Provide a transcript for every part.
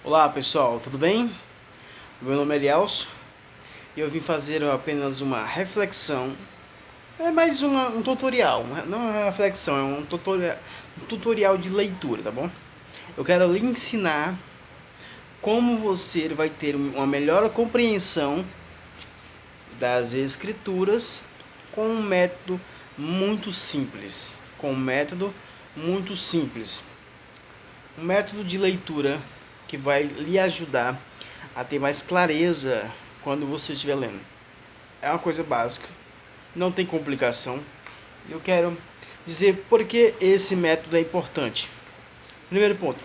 Olá pessoal, tudo bem? Meu nome é Elielso e eu vim fazer apenas uma reflexão. É mais um tutorial, não é uma reflexão, é um tutorial de leitura, tá bom? Eu quero lhe ensinar como você vai ter uma melhor compreensão das escrituras com um método muito simples. Com um método muito simples. Um método de leitura que vai lhe ajudar a ter mais clareza quando você estiver lendo. É uma coisa básica, não tem complicação. Eu quero dizer por que esse método é importante. Primeiro ponto: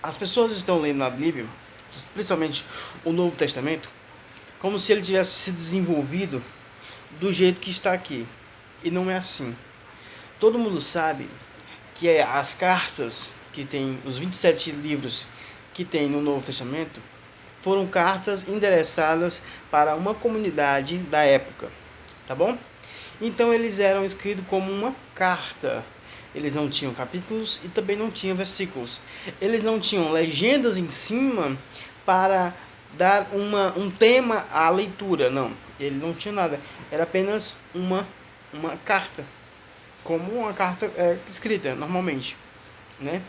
as pessoas estão lendo a Bíblia, principalmente o Novo Testamento, como se ele tivesse sido desenvolvido do jeito que está aqui. E não é assim. Todo mundo sabe que as cartas que tem, os 27 livros que tem no Novo Testamento, foram cartas endereçadas para uma comunidade da época, tá bom? Então eles eram escritos como uma carta. Eles não tinham capítulos e também não tinham versículos. Eles não tinham legendas em cima para dar um tema à leitura, não. Ele não tinha nada. Era apenas uma carta, como uma carta escrita normalmente, né?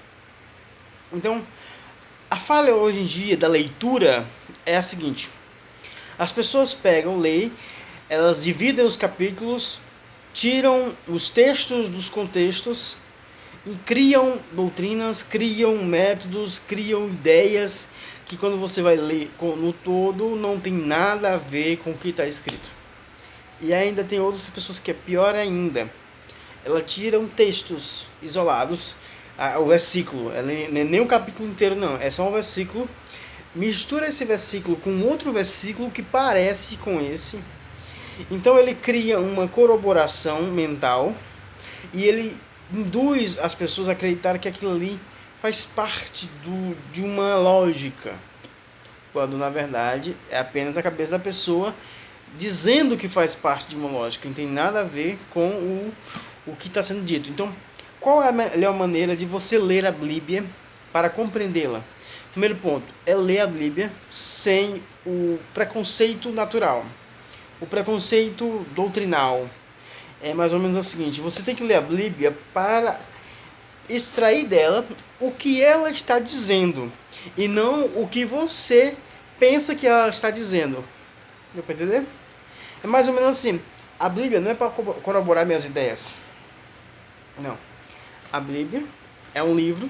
Então, a falha hoje em dia da leitura é a seguinte: as pessoas pegam, leem, elas dividem os capítulos, tiram os textos dos contextos e criam doutrinas, criam métodos, criam ideias que quando você vai ler no todo não tem nada a ver com o que está escrito. E ainda tem outras pessoas que é pior ainda. Ela tiram textos isolados, o versículo, nem um capítulo inteiro não, é só um versículo, mistura esse versículo com outro versículo que parece com esse, então ele cria uma corroboração mental e ele induz as pessoas a acreditar que aquilo ali faz parte de uma lógica, quando na verdade é apenas a cabeça da pessoa dizendo que faz parte de uma lógica, não tem nada a ver com o que está sendo dito. Então, qual é a melhor maneira de você ler a Bíblia para compreendê-la? Primeiro ponto é ler a Bíblia sem o preconceito natural, o preconceito doutrinal. É mais ou menos o seguinte: você tem que ler a Bíblia para extrair dela o que ela está dizendo e não o que você pensa que ela está dizendo. Deu para entender? É mais ou menos assim: a Bíblia não é para corroborar minhas ideias. Não. A Bíblia é um livro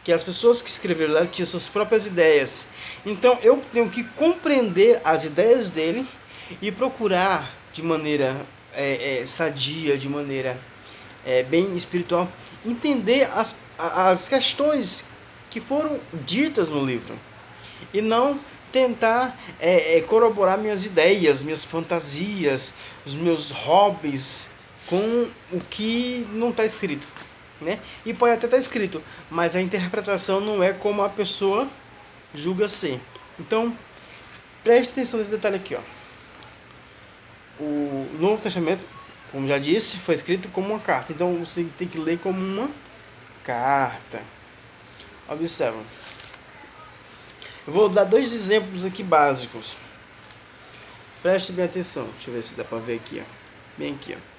que as pessoas que escreveram lá tinham suas próprias ideias. Então eu tenho que compreender as ideias dele e procurar de maneira sadia, de maneira bem espiritual, entender as questões que foram ditas no livro. E não tentar corroborar minhas ideias, minhas fantasias, os meus hobbies com o que não está escrito, né? E pode até estar escrito, mas a interpretação não é como a pessoa julga ser. Então, preste atenção nesse detalhe aqui, ó. O Novo Testamento, como já disse, foi escrito como uma carta. Então, você tem que ler como uma carta. Observa. Eu vou dar dois exemplos aqui básicos. Preste bem atenção. Deixa eu ver se dá para ver aqui, ó. Bem aqui, ó.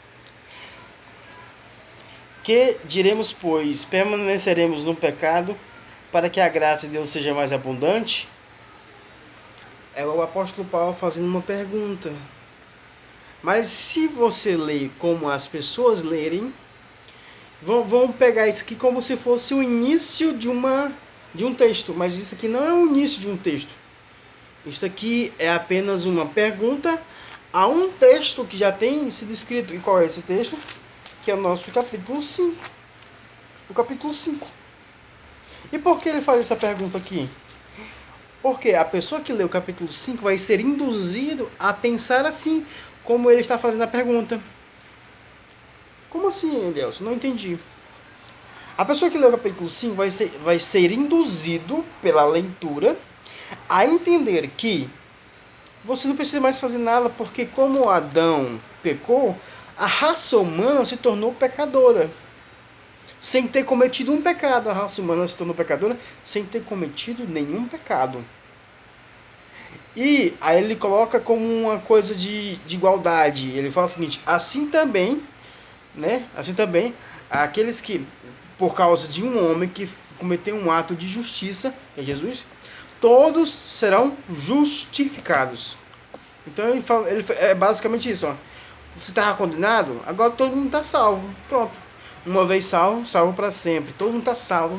Que diremos, pois, permaneceremos no pecado para que a graça de Deus seja mais abundante? É o apóstolo Paulo fazendo uma pergunta. Mas se você ler como as pessoas lerem, vão pegar isso aqui como se fosse o início de um texto. Mas isso aqui não é o início de um texto. Isso aqui é apenas uma pergunta a um texto que já tem sido escrito. E qual é esse texto? Que é o nosso capítulo 5. O capítulo 5. E por que ele faz essa pergunta aqui? Porque a pessoa que lê o capítulo 5 vai ser induzido a pensar assim, como ele está fazendo a pergunta. Como assim, Elielson? Não entendi. A pessoa que lê o capítulo 5 vai ser induzido pela leitura a entender que você não precisa mais fazer nada, porque como Adão pecou, a raça humana se tornou pecadora. sem ter cometido um pecado. A raça humana se tornou pecadora sem ter cometido nenhum pecado. E aí ele coloca como uma coisa de igualdade. Ele fala o seguinte: assim também, né? Assim também, aqueles que, por causa de um homem que cometeu um ato de justiça, é Jesus, todos serão justificados. Então é basicamente isso, ó. Você estava condenado, agora todo mundo está salvo. Pronto. Uma vez salvo, salvo para sempre. Todo mundo está salvo,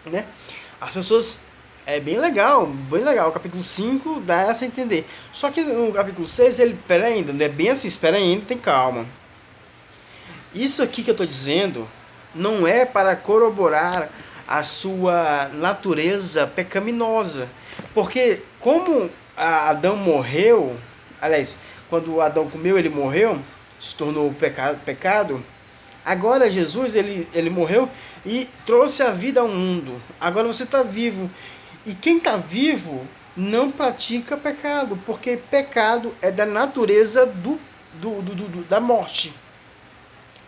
né? As pessoas. É bem legal, bem legal. O capítulo 5 dá essa a entender. Só que no capítulo 6 ele, pera ainda, não é bem assim, espera ainda, tem calma. Isso aqui que eu estou dizendo não é para corroborar a sua natureza pecaminosa. Porque como Adão morreu, aliás, quando Adão comeu, ele morreu, se tornou pecado. Agora Jesus, ele morreu e trouxe a vida ao mundo. Agora você está vivo. E quem está vivo não pratica pecado, porque pecado é da natureza da morte.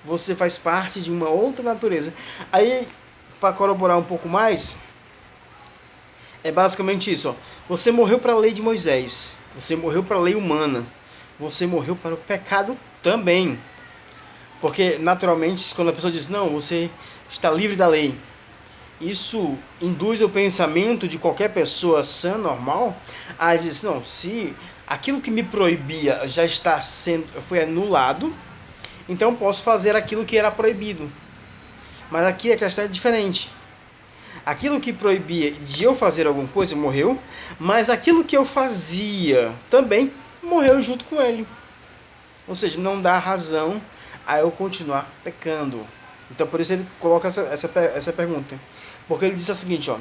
Você faz parte de uma outra natureza. Aí, para corroborar um pouco mais, é basicamente isso. Ó. Você morreu para a lei de Moisés. Você morreu para a lei humana. Você morreu para o pecado também. Porque, naturalmente, quando a pessoa diz, não, você está livre da lei, isso induz o pensamento de qualquer pessoa sã, normal, a dizer, não, se aquilo que me proibia já está foi anulado, então posso fazer aquilo que era proibido. Mas aqui a questão é diferente. Aquilo que proibia de eu fazer alguma coisa morreu, mas aquilo que eu fazia também morreu junto com ele. Ou seja, não dá razão a eu continuar pecando. Então por isso ele coloca essa pergunta. Porque ele diz o seguinte, ó: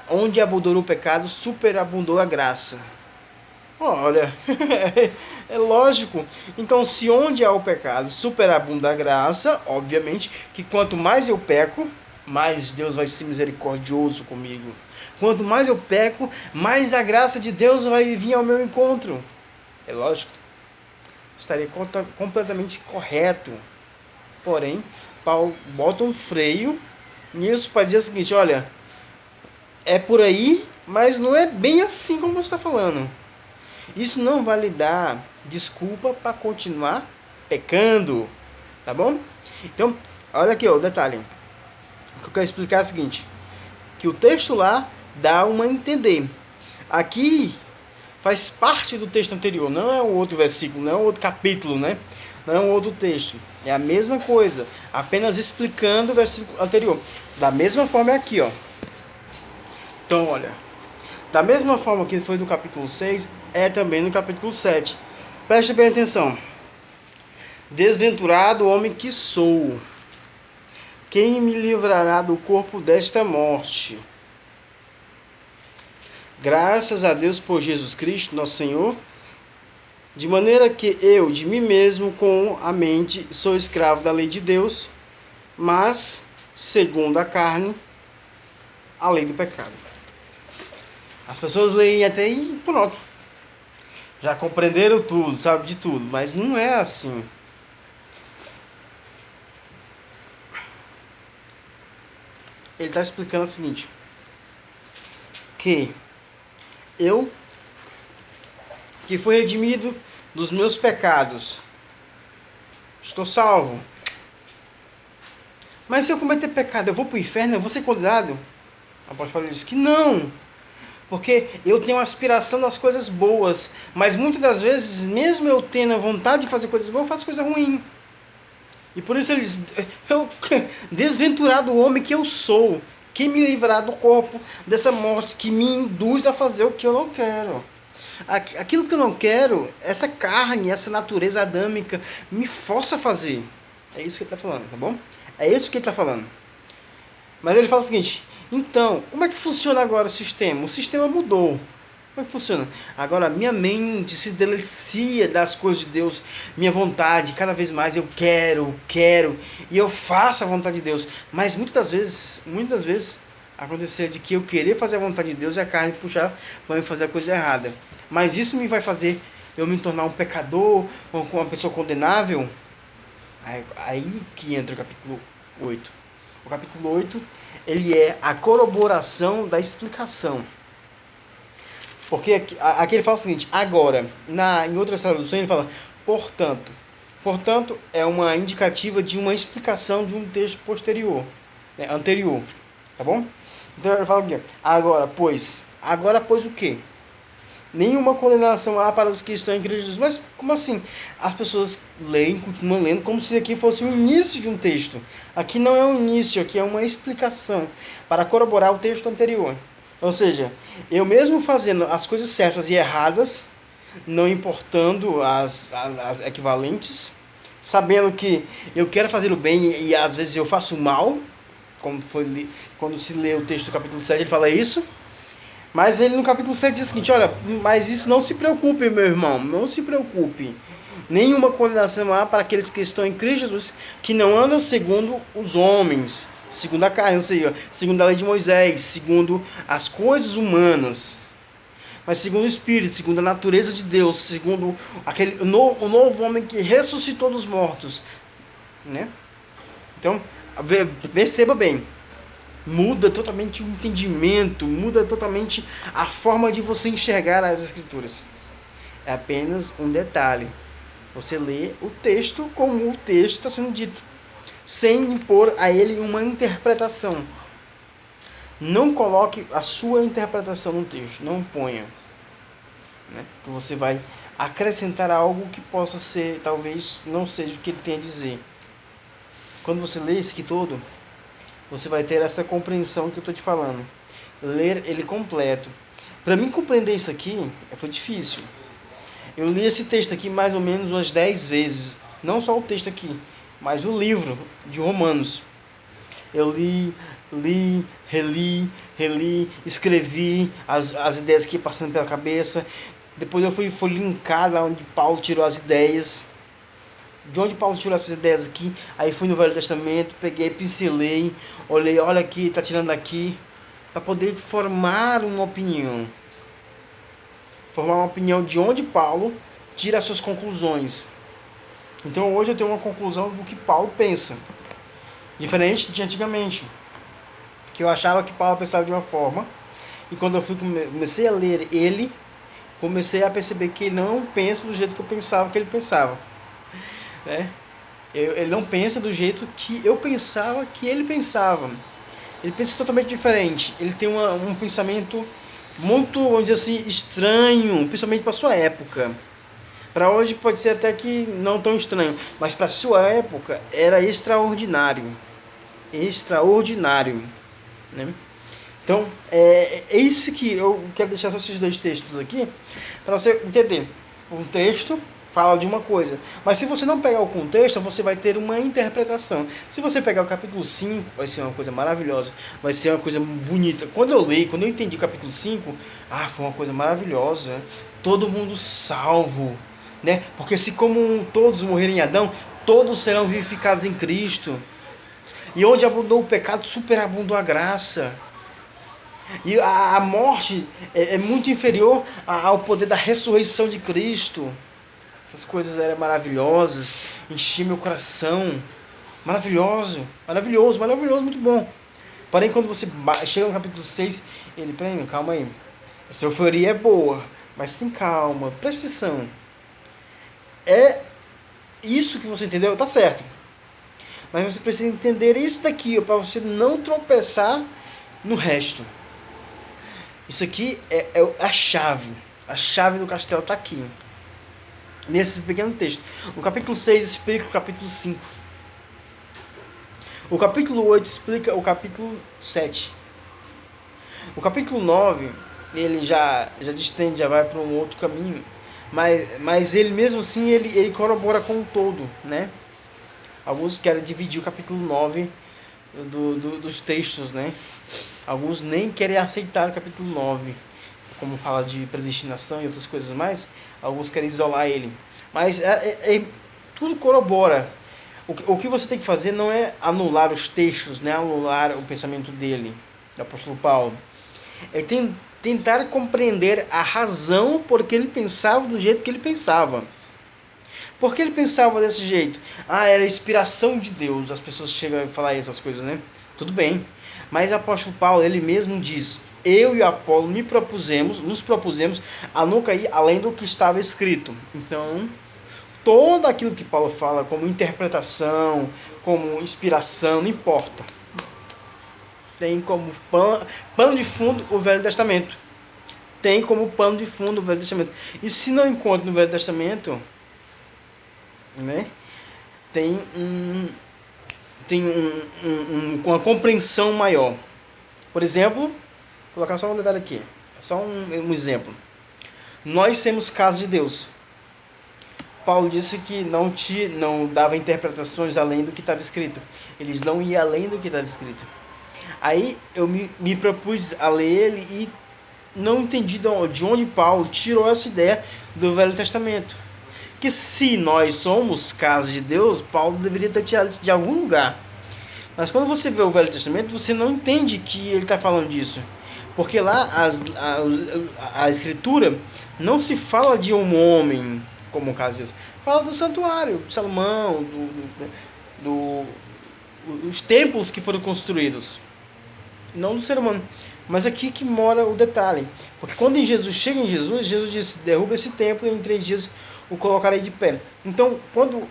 onde abundou o pecado, superabundou a graça. Olha, é lógico. Então, se onde há o pecado, superabunda a graça, obviamente que quanto mais eu peco, mais Deus vai ser misericordioso comigo. Quanto mais eu peco, mais a graça de Deus vai vir ao meu encontro. É lógico. Estaria completamente correto. Porém, Paulo bota um freio nisso para dizer o seguinte, olha, é por aí, mas não é bem assim como você está falando. Isso não vai lhe dar desculpa para continuar pecando, tá bom? Então, olha aqui ó, o detalhe. O que eu quero explicar é o seguinte, que o texto lá dá uma a entender. Aqui faz parte do texto anterior, não é um outro versículo, não é um outro capítulo, né? Não é um outro texto. É a mesma coisa, apenas explicando o versículo anterior. Da mesma forma é aqui, ó. Então, olha. Da mesma forma que foi no capítulo 6, é também no capítulo 7. Preste bem atenção. Desventurado homem que sou, quem me livrará do corpo desta morte? Graças a Deus por Jesus Cristo, nosso Senhor, de maneira que eu, de mim mesmo, com a mente, sou escravo da lei de Deus, mas, segundo a carne, a lei do pecado. As pessoas leem até aí, pronto. Já compreenderam tudo, sabe de tudo, mas não é assim. Ele está explicando o seguinte, que eu, que fui redimido dos meus pecados, estou salvo. Mas se eu cometer pecado, eu vou para o inferno, eu vou ser condenado? O apóstolo Paulo diz que não. Porque eu tenho aspiração das coisas boas, mas muitas das vezes, mesmo eu tendo a vontade de fazer coisas boas, eu faço coisa ruim. E por isso ele diz, eu, desventurado homem que eu sou, quem me livrará do corpo dessa morte que me induz a fazer o que eu não quero. Aquilo que eu não quero, essa carne, essa natureza adâmica, me força a fazer. É isso que ele está falando, tá bom? É isso que ele está falando. Mas ele fala o seguinte, então, como é que funciona agora o sistema? O sistema mudou. Como é que funciona? Agora, minha mente se delicia das coisas de Deus, minha vontade, cada vez mais eu quero, e eu faço a vontade de Deus. Mas muitas vezes, acontecer de que eu querer fazer a vontade de Deus e a carne puxar para me fazer a coisa errada. Mas isso me vai fazer eu me tornar um pecador, ou uma pessoa condenável? Aí que entra o capítulo 8. O capítulo 8, ele é a corroboração da explicação. Porque aqui ele fala o seguinte, agora, em outras traduções ele fala, portanto. Portanto, é uma indicativa de uma explicação de um texto posterior, né, anterior, tá bom? Então ele fala aqui, agora, pois o quê? Nenhuma condenação há para os que estão em Cristo Jesus. Mas como assim? As pessoas leem, continuam lendo, como se aqui fosse o início de um texto. Aqui não é um início, aqui é uma explicação para corroborar o texto anterior. Ou seja, eu mesmo fazendo as coisas certas e erradas, não importando as equivalentes, sabendo que eu quero fazer o bem e às vezes eu faço o mal, como foi quando se lê o texto do capítulo 7, ele fala isso. Mas ele no capítulo 7 diz o seguinte, olha, mas isso não se preocupe, meu irmão, não se preocupe. Nenhuma condenação há para aqueles que estão em Cristo Jesus, que não andam segundo os homens, segundo a carne, ou seja, segundo a lei de Moisés, segundo as coisas humanas, mas segundo o Espírito, segundo a natureza de Deus, segundo o novo homem que ressuscitou dos mortos, né? Então, perceba bem, muda totalmente o entendimento, muda totalmente a forma de você enxergar as Escrituras. É apenas um detalhe. Você lê o texto como o texto está sendo dito, sem impor a ele uma interpretação. Não coloque a sua interpretação no texto, não ponha. Né? Você vai acrescentar algo que possa ser, talvez não seja o que ele tem a dizer. Quando você lê isso aqui todo, você vai ter essa compreensão que eu estou te falando. Ler ele completo. Para mim compreender isso aqui, foi difícil. Eu li esse texto aqui mais ou menos umas 10 vezes. Não só o texto aqui, mas o livro de Romanos. Eu li, reli, escrevi as ideias que iam passando pela cabeça. Depois eu fui linkar lá onde Paulo tirou as ideias. De onde Paulo tirou essas ideias aqui, aí fui no Velho Testamento, peguei, pincelei, olhei, olha aqui, tá tirando daqui, para poder formar uma opinião. Formar uma opinião de onde Paulo tira as suas conclusões. Então hoje eu tenho uma conclusão do que Paulo pensa. Diferente de antigamente, que eu achava que Paulo pensava de uma forma, e quando eu comecei a ler ele, comecei a perceber que ele não pensa do jeito que eu pensava que ele pensava. Né? Ele não pensa do jeito que eu pensava que ele pensava. Ele pensa totalmente diferente. Ele tem um pensamento muito, vamos dizer assim, estranho, principalmente para sua época. Para hoje pode ser até que não tão estranho, mas para sua época era extraordinário. Extraordinário. Né? Então, é isso que eu quero deixar só esses dois textos aqui, para você entender. Um texto fala de uma coisa, mas se você não pegar o contexto, você vai ter uma interpretação. Se você pegar o capítulo 5, vai ser uma coisa maravilhosa, vai ser uma coisa bonita. Quando eu entendi o capítulo 5, foi uma coisa maravilhosa, todo mundo salvo, né? Porque se como todos morreram em Adão, todos serão vivificados em Cristo. E onde abundou o pecado, superabundou a graça. E a morte é muito inferior ao poder da ressurreição de Cristo. Essas coisas eram maravilhosas, enchiam meu coração. Maravilhoso, maravilhoso, maravilhoso, muito bom. Porém, quando você chega no capítulo 6, ele, peraí, calma aí. Essa euforia é boa, mas tem calma, presta atenção. É isso que você entendeu, tá certo. Mas você precisa entender isso daqui, para você não tropeçar no resto. Isso aqui é a chave. A chave do castelo está aqui. Nesse pequeno texto. O capítulo 6 explica o capítulo 5. O capítulo 8 explica o capítulo 7. O capítulo 9, ele já distende, já vai para um outro caminho. Mas ele mesmo assim, ele corrobora com o todo, né? Alguns querem dividir o capítulo 9 dos textos, né? Alguns nem querem aceitar o capítulo 9, como fala de predestinação e outras coisas mais. Alguns querem isolar ele. Mas tudo corrobora. O que você tem que fazer não é anular os textos, né? Anular o pensamento dele, do apóstolo Paulo. É tentar compreender a razão por que ele pensava do jeito que ele pensava. Por que ele pensava desse jeito? Era a inspiração de Deus. As pessoas chegam a falar essas coisas, né? Tudo bem. Mas o apóstolo Paulo, ele mesmo diz: eu e Apolo nos propusemos a nunca ir além do que estava escrito. Então, todo aquilo que Paulo fala como interpretação, como inspiração, não importa. Tem como pano de fundo o Velho Testamento. Tem como pano de fundo o Velho Testamento. E se não encontra no Velho Testamento, né, tem uma compreensão maior. Por exemplo, vou colocar só um detalhe aqui, só um exemplo. Nós temos casa de Deus. Paulo disse que não dava interpretações além do que estava escrito. Eles não iam além do que estava escrito. Aí eu me propus a ler ele e não entendi de onde Paulo tirou essa ideia do Velho Testamento. Que se nós somos casa de Deus, Paulo deveria ter tirado isso de algum lugar. Mas quando você vê o Velho Testamento, você não entende que ele está falando disso. Porque lá a escritura não se fala de um homem, como o caso disso. Fala do santuário, de Salomão, os templos que foram construídos. Não do ser humano. Mas aqui que mora o detalhe. Porque quando Jesus chega em Jesus, Jesus disse: derruba esse templo e em 3 dias o colocarei de pé. Então, quando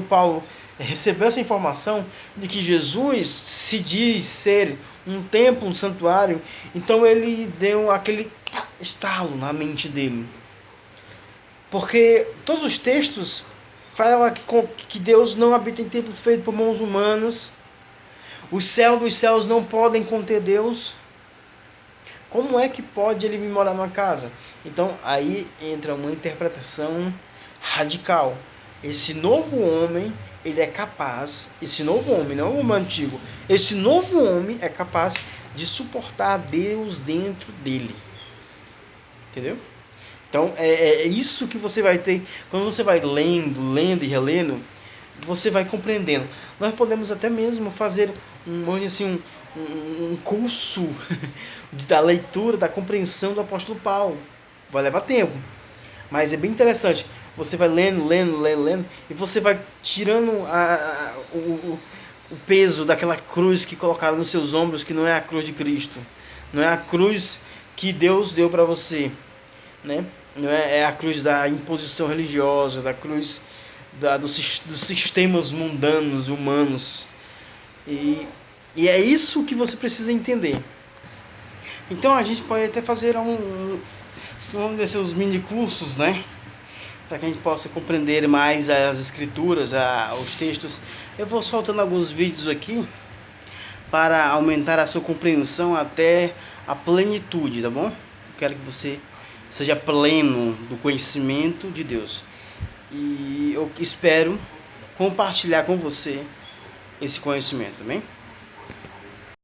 Paulo recebeu essa informação de que Jesus se diz ser um templo, um santuário, então ele deu aquele estalo na mente dele. Porque todos os textos falam que Deus não habita em templos feitos por mãos humanas. Os céus dos céus não podem conter Deus. Como é que pode ele vir morar numa casa? Então aí entra uma interpretação radical. Esse novo homem, ele é capaz, esse novo homem, não é o homem antigo, esse novo homem é capaz de suportar Deus dentro dele. Entendeu? Então é isso que você vai ter, quando você vai lendo e relendo, você vai compreendendo. Nós podemos até mesmo fazer um curso da leitura, da compreensão do apóstolo Paulo. Vai levar tempo, mas é bem interessante. Você vai lendo, e você vai tirando o peso daquela cruz que colocaram nos seus ombros, que não é a cruz de Cristo, não é a cruz que Deus deu para você, né? Não é a cruz da imposição religiosa, da cruz dos sistemas mundanos, humanos. E é isso que você precisa entender. Então a gente pode até fazer vamos dizer, os mini cursos, né? Para que a gente possa compreender mais as escrituras, os textos. Eu vou soltando alguns vídeos aqui para aumentar a sua compreensão até a plenitude, tá bom? Quero que você seja pleno do conhecimento de Deus. E eu espero compartilhar com você esse conhecimento, tá bem?